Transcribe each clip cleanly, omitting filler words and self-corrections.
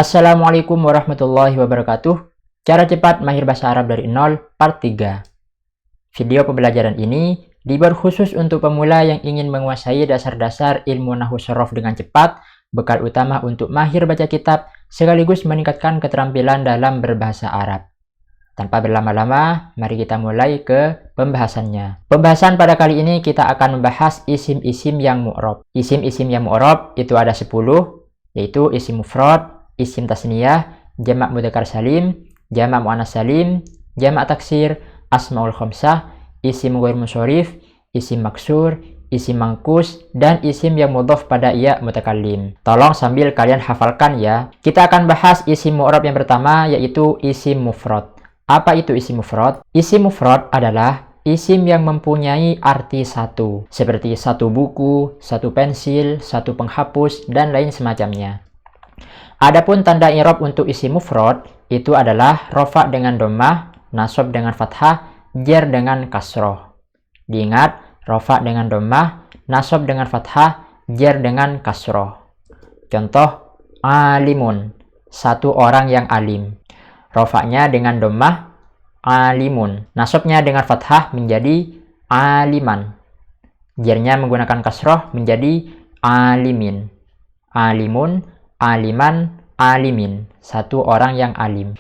Assalamualaikum warahmatullahi wabarakatuh. Cara cepat mahir bahasa Arab dari nol, part 3. Video pembelajaran ini dibuat khusus untuk pemula yang ingin menguasai dasar-dasar ilmu nahwu shorof dengan cepat, bekal utama untuk mahir baca kitab, sekaligus meningkatkan keterampilan dalam berbahasa Arab. Tanpa berlama-lama, mari kita mulai ke pembahasannya. Pembahasan pada kali ini kita akan membahas isim-isim yang mu'rob. Isim-isim yang mu'rob itu ada 10, yaitu isim mufrad, isim tasniyah, jamak mudzakkar salim, jamak muannas salim, jamak taksir, asmaul khamsah, isim ghair munsharif, isim maksur, isim mangkus, dan isim yang mudhaf pada ya mutakallim. Tolong sambil kalian hafalkan ya. Kita akan bahas isim mu'rab yang pertama, yaitu isim mufrad. Apa itu isim mufrad? Isim mufrad adalah isim yang mempunyai arti satu, seperti satu buku, satu pensil, satu penghapus, dan lain semacamnya. Adapun tanda i'rab untuk isim mufrad itu adalah rofa dengan dhammah, nasab dengan fathah, jar dengan kasroh. Diingat, rofa dengan dhammah, nasab dengan fathah, jar dengan kasroh. Contoh, alimun, satu orang yang alim. Rofa'nya dengan dhammah, alimun. Nasabnya dengan fathah menjadi aliman. Jarnya menggunakan kasroh menjadi alimin. Alimun, aliman, alimin, satu orang yang alim.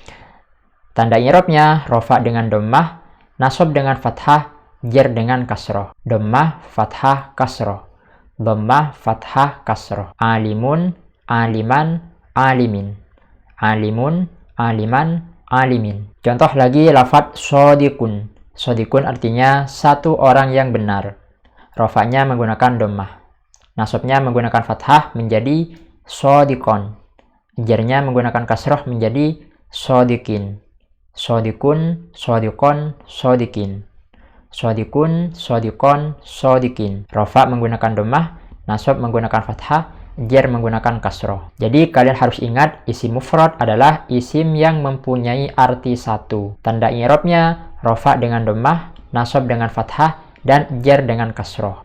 Tanda i'rabnya rofa dengan dhammah, nasab dengan fathah, jar dengan kasroh. Dhammah, fathah, kasroh. Dhammah, fathah, kasroh. Alimun, aliman, alimin. Alimun, aliman, alimin. Contoh lagi lafadz shodiqun. Shodiqun artinya satu orang yang benar. Rofa'nya menggunakan dhammah. Nasabnya menggunakan fathah menjadi shodiqon. Jarnya menggunakan kasroh menjadi shodiqin. Shodiqun, shodiqon, shodiqin. Shodiqun, shodiqon, shodiqin. Rofa menggunakan dhammah, nasab menggunakan fathah, jar menggunakan kasroh. Jadi kalian harus ingat isim mufrad adalah isim yang mempunyai arti satu. Tanda i'rabnya rofa dengan dhammah, nasab dengan fathah, dan jar dengan kasroh.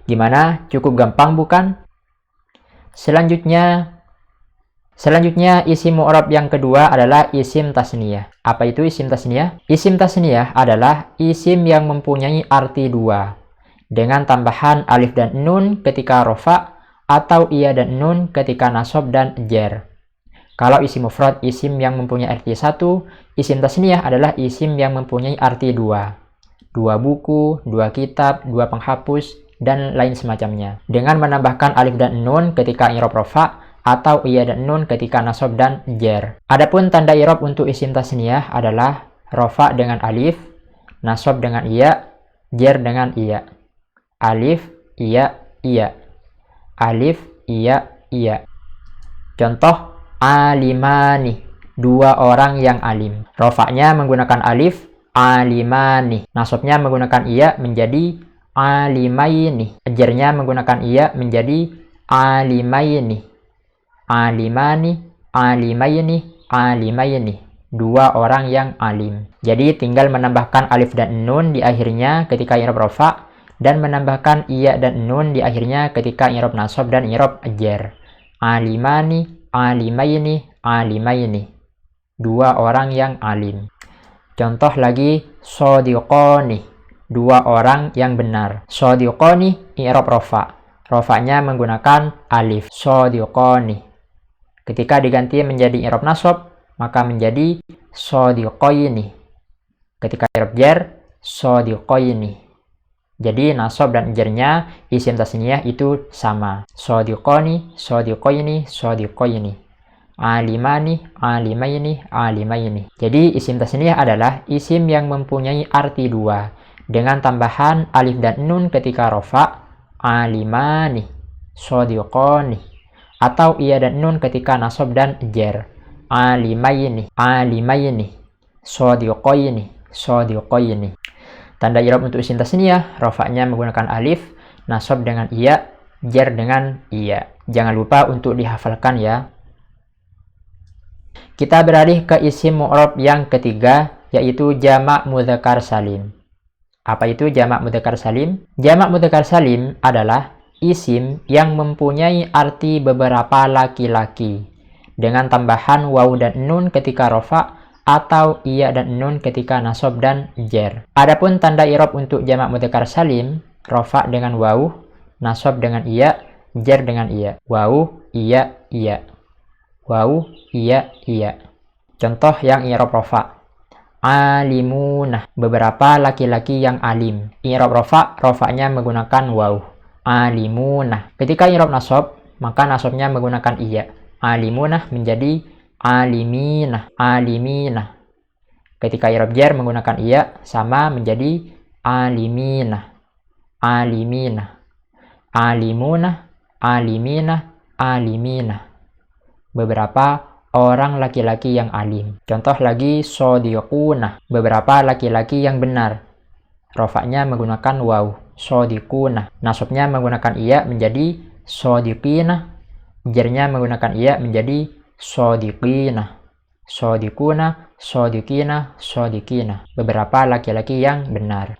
Gimana? Cukup gampang bukan? Selanjutnya isim mu'rab yang kedua adalah isim tasniyah. Apa itu isim tasniyah? Isim tasniyah adalah isim yang mempunyai arti dua, dengan tambahan alif dan nun ketika rofa atau iya dan nun ketika nasab dan jar. Kalau isim mufrad isim yang mempunyai arti satu, isim tasniyah adalah isim yang mempunyai arti dua. Dua buku, dua kitab, dua penghapus, dan lain semacamnya. Dengan menambahkan alif dan nun ketika i'rab rofa atau iya dan nun ketika nasab dan jar. Adapun tanda i'rab untuk isim tasniyah adalah rofa dengan alif, nasab dengan iya, jar dengan iya. Alif, iya, iya. Alif, iya, iya. Contoh, alimani, dua orang yang alim. Rofa'nya menggunakan alif, alimani. Nasabnya menggunakan iya menjadi alimaini. Jarnya menggunakan iya menjadi alimaini. Alimani, alimaini, alimaini. Dua orang yang alim. Jadi tinggal menambahkan alif dan nun di akhirnya ketika i'rab rofa, dan menambahkan iya dan nun di akhirnya ketika i'rab nasab dan i'rab jar. Alimani, alimaini, alimaini. Dua orang yang alim. Contoh lagi, shodiqoni, dua orang yang benar. Shodiqoni i'rab rofa. Rofa'nya menggunakan alif. Shodiqoni. Ketika diganti menjadi i'rab nasab, maka menjadi shodiqoini. Ketika i'rab jar, shodiqoini. Jadi nasab dan jarnya isim tasniyah itu sama. Shodiqoni, shodiqoini, shodiqoini. Alimani, alimaini, alimaini. Jadi isim tasniyah adalah isim yang mempunyai arti dua, dengan tambahan alif dan nun ketika rofa, alimani, shodiqoni, atau iya dan nun ketika nasab dan jar, alimaini, alimaini, shodiqoini, shodiqoini. Tanda i'rab untuk isim tasniyah, rofa'nya menggunakan alif, nasab dengan iya, jar dengan iya. Jangan lupa untuk dihafalkan ya. Kita beralih ke isim mu'rab yang ketiga, yaitu jamak mudzakkar salim. Apa itu jamak mudzakkar salim? Jamak mudzakkar salim adalah isim yang mempunyai arti beberapa laki-laki, dengan tambahan waw dan nun ketika rofa atau iya dan nun ketika nasab dan jer. Adapun tanda i'rab untuk jamak mudzakkar salim, rofa dengan waw, nasab dengan iya, jer dengan iya. Waw, iya, iya. Waw, iya, iya. Contoh yang i'rab rofa. Alimunah, beberapa laki-laki yang alim. I'rab rofa, rofanya menggunakan waw. Alimunah. Ketika i'rab nasab, maka nasabnya menggunakan iya. Alimunah menjadi aliminah, aliminah. Ketika i'rab jar menggunakan iya, sama menjadi aliminah, aliminah. Alimunah, aliminah, aliminah. Beberapa orang laki-laki yang alim. Contoh lagi, shodiqunah, beberapa laki-laki yang benar. Rofaknya menggunakan waw, shodiqunah. Nasabnya menggunakan iya menjadi shodiqinah. Jarnya menggunakan iya menjadi shodiqinah, shodiqunah, shodiqinah, shodiqinah. Beberapa laki-laki yang benar.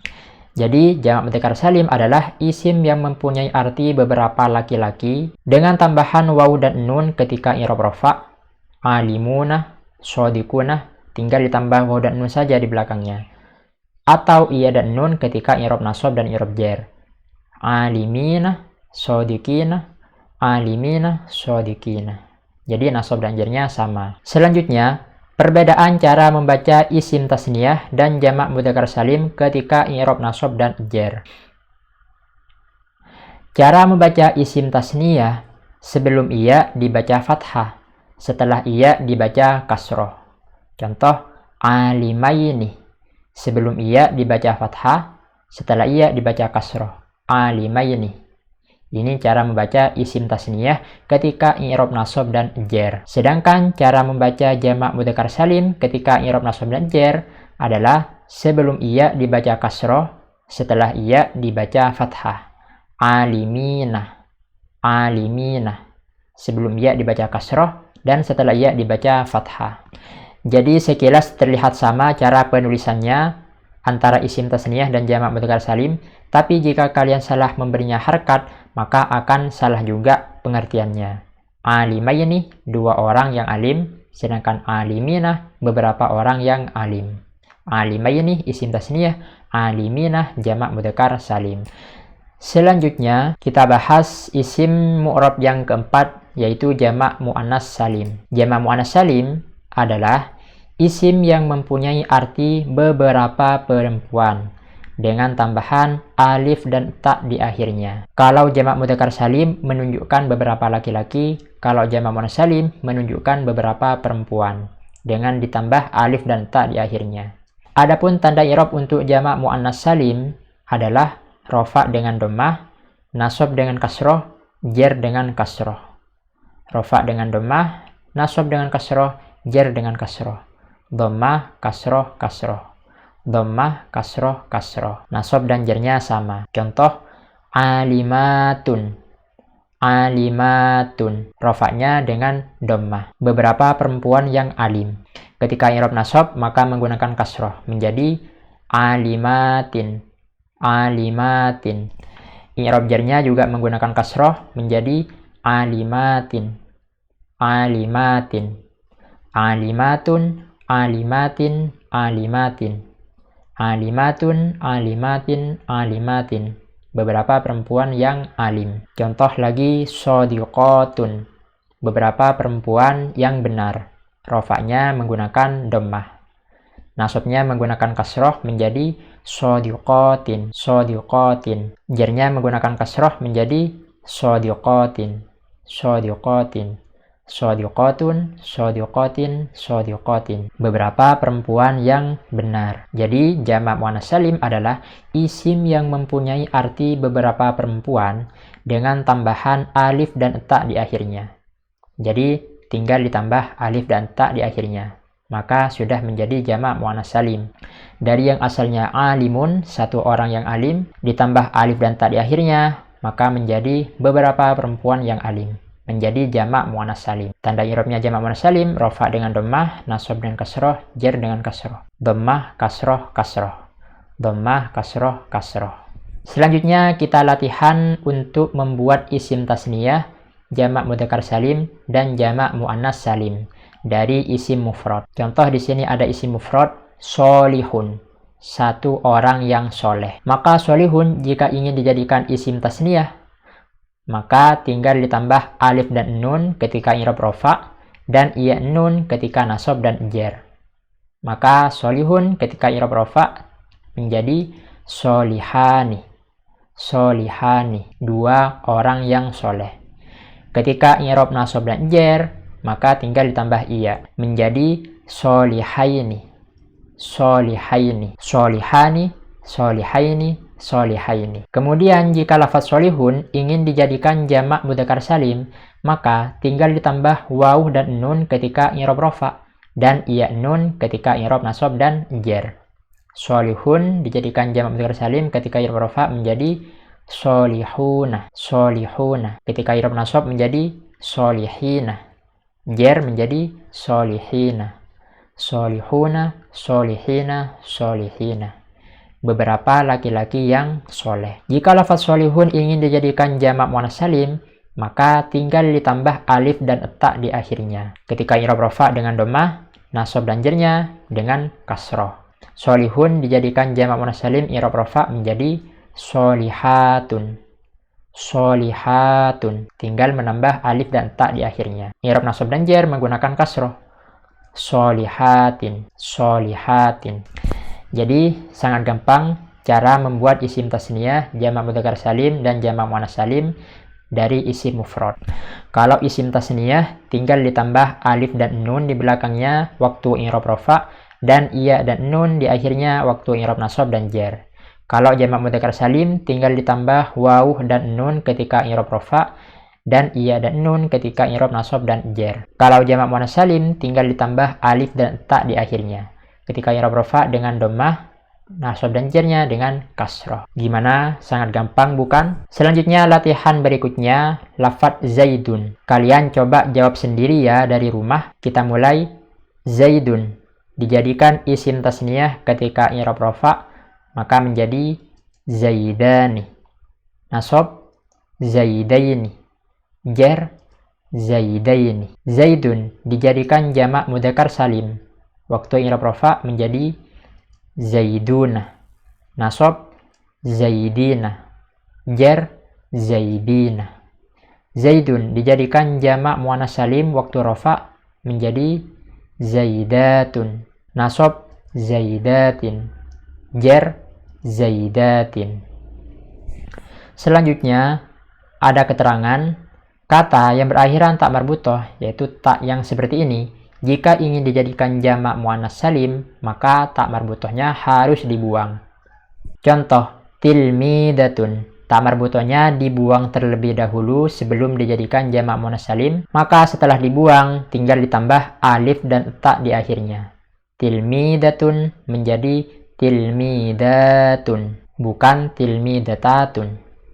Jadi jamak mudzakkar salim adalah isim yang mempunyai arti beberapa laki-laki dengan tambahan waw dan nun ketika i'rab rafa. Alimunah, shodiqunah, tinggal ditambah waw dan nun saja di belakangnya. Atau iya dan nun ketika i'rab nasab dan i'rab jar. Aliminah, shodiqinah, alimina, shodiqina. Jadi nasab dan jarnya sama. Selanjutnya, perbedaan cara membaca isim tasniyah dan jamak mudzakkar salim ketika i'rab nasab dan jar. Cara membaca isim tasniyah, sebelum iya dibaca fathah, setelah iya dibaca kasroh. Contoh, alimaini. Sebelum iya dibaca fathah, setelah iya dibaca kasroh. Alimaini. Ini cara membaca isim tasniyah ketika i'rab nasab dan jar. Sedangkan cara membaca jamak mudzakkar salim ketika i'rab nasab dan jar adalah sebelum iya dibaca kasroh, setelah iya dibaca fathah. Aliminah, aliminah. Sebelum iya dibaca kasroh dan setelah iya dibaca fathah. Jadi sekilas terlihat sama cara penulisannya antara isim tasniyah dan jamak mudzakkar salim, tapi jika kalian salah memberinya harkat, maka akan salah juga pengertiannya. Alimaini, dua orang yang alim, sedangkan aliminah, beberapa orang yang alim. Alimaini, isim tasniyah, aliminah, jamak mudzakkar salim. Selanjutnya, kita bahas isim mu'rab yang keempat, yaitu jamak mu'annas salim. Jamak mu'annas salim adalah isim yang mempunyai arti beberapa perempuan dengan tambahan alif dan ta di akhirnya. Kalau jamak mudzakkar salim menunjukkan beberapa laki-laki, kalau jamak muannas salim menunjukkan beberapa perempuan dengan ditambah alif dan ta di akhirnya. Adapun tanda i'rab untuk jamak muannas salim adalah rofa dengan dhammah, nasab dengan kasroh, jar dengan kasroh. Rofa dengan dhammah, nasab dengan kasroh, jar dengan kasroh. Dhammah, kasroh, kasroh. Dhammah, kasroh, kasroh. Nasab dan jarnya sama. Contoh, alimatun. Alimatun. Rofaknya dengan dhammah. Beberapa perempuan yang alim. Ketika i'rab nasab, maka menggunakan kasroh. Menjadi alimatin. Alimatin. I'rab jarnya juga menggunakan kasroh. Menjadi alimatin. Alimatin. Alimatun. Alimatin. Alimatin. Alimatun, alimatin, alimatin. Beberapa perempuan yang alim. Contoh lagi, shodiqotun. Beberapa perempuan yang benar. Rofaknya menggunakan dhammah. Nasabnya menggunakan kasroh menjadi shodiqotin, shodiqotin. Jarnya menggunakan kasroh menjadi shodiqotin, shodiqotin. Shodiqotun, shodiqotin, shodiqotin. Beberapa perempuan yang benar. Jadi jamak muannas salim adalah isim yang mempunyai arti beberapa perempuan dengan tambahan alif dan ta di akhirnya. Jadi tinggal ditambah alif dan ta di akhirnya. Maka sudah menjadi jamak muannas salim. Dari yang asalnya alimun, satu orang yang alim, ditambah alif dan ta di akhirnya, maka menjadi beberapa perempuan yang alim. Menjadi jamak muannas salim. Tanda i'rabnya jamak muannas salim, rofa dengan dhammah, nasab dengan kasroh, jar dengan kasroh. Dhammah, kasroh, kasroh. Dhammah, kasroh, kasroh. Selanjutnya kita latihan untuk membuat isim tasniyah jamak mudzakkar salim, dan jamak muannas salim dari isim mufrad. Contoh di sini ada isim mufrad solihun, satu orang yang soleh. Maka solihun jika ingin dijadikan isim tasniyah, maka tinggal ditambah alif dan nun ketika i'rab rafa dan iya nun ketika nasab dan jar. Maka solihun ketika i'rab rafa menjadi solihani. Solihani, dua orang yang soleh. Ketika i'rab nasab dan jar, maka tinggal ditambah iya menjadi solihaini. Solihaini, solihani, solihaini, solihaini. Kemudian jika lafaz solihun ingin dijadikan jamak mudzakkar salim, maka tinggal ditambah waw dan nun ketika i'rab rafa dan iya nun ketika i'rab nasab dan jar. Solihun dijadikan jamak mudzakkar salim ketika i'rab rafa menjadi solihuna. Solihuna. Ketika i'rab nasab menjadi solihina. Jar menjadi solihina. Solihuna, solihina, solihina. Beberapa laki-laki yang soleh. Jika lafaz solihun ingin dijadikan jamak muannas salim, maka tinggal ditambah alif dan ta di akhirnya. Ketika i'rab rafa dengan dhammah, nasab dan jarnya dengan kasroh. Solihun dijadikan jamak muannas salim i'rab rafa menjadi solihatun. Solihatun. Tinggal menambah alif dan ta di akhirnya. I'rab nasab dan jar menggunakan kasroh. Solihatin. Solihatin. Jadi sangat gampang cara membuat isim tasniyah, jamak mudzakkar salim, dan jamak muannas salim dari isim mufrad. Kalau isim tasniyah tinggal ditambah alif dan nun di belakangnya waktu i'rab rafa dan iya dan nun di akhirnya waktu i'rab nasab dan jar. Kalau jamak mudzakkar salim tinggal ditambah waw dan nun ketika i'rab rafa dan iya dan nun ketika i'rab nasab dan jar. Kalau jamak muannas salim tinggal ditambah alif dan ta di akhirnya. Ketika i'rab rafa dengan dhammah, nasab dan jarnya dengan kasroh. Gimana? Sangat gampang bukan? Selanjutnya latihan berikutnya, lafaz zaidun. Kalian coba jawab sendiri ya dari rumah. Kita mulai. Zaidun dijadikan isim tasniyah ketika i'rab rafa, maka menjadi zaidani. Nasab zaidaini. Jar zaidaini. Zaidun dijadikan jamak mudzakkar salim. Waktu i'rab rafa menjadi zaiduna. Nasab zaidina. Jar zaidina. Zaidun dijadikan jamak muannas salim waktu rafa menjadi zaidatun. Nasab zaidatin. Jar zaidatin. Selanjutnya ada keterangan kata yang berakhiran tak marbutoh, yaitu tak yang seperti ini. Jika ingin dijadikan jamak muannas salim, maka tak marbutohnya harus dibuang. Contoh, tilmidatun. Tak marbutohnya dibuang terlebih dahulu sebelum dijadikan jamak muannas salim, maka setelah dibuang tinggal ditambah alif dan ta di akhirnya. Tilmidatun menjadi tilmidatun, bukan tilmidatatun,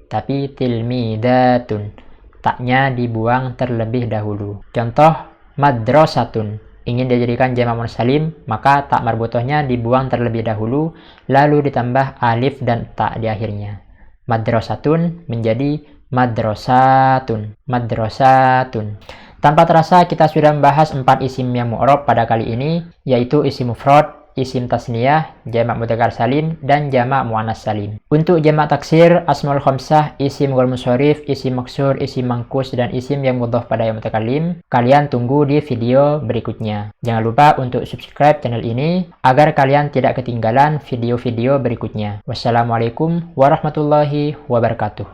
tapi tilmidatun. Taknya dibuang terlebih dahulu. Contoh, madrasatun. Ingin dijadikan jamak muannas salim, maka tak marbutohnya dibuang terlebih dahulu, lalu ditambah alif dan ta di akhirnya. Madrasatun menjadi madrasatun. Madrasatun. Tanpa terasa kita sudah membahas 4 isim yang mu'rab pada kali ini, yaitu isim mufrad, isim tasniyah, jamak mudzakkar salim, dan jamak muannas salim. Untuk jamak taksir, asmaul khamsah, isim ghair munsharif, isim maksur, isim mangkus, dan isim yang mudhaf pada ya mutakallim, kalian tunggu di video berikutnya. Jangan lupa untuk subscribe channel ini agar kalian tidak ketinggalan video-video berikutnya. Wassalamualaikum warahmatullahi wabarakatuh.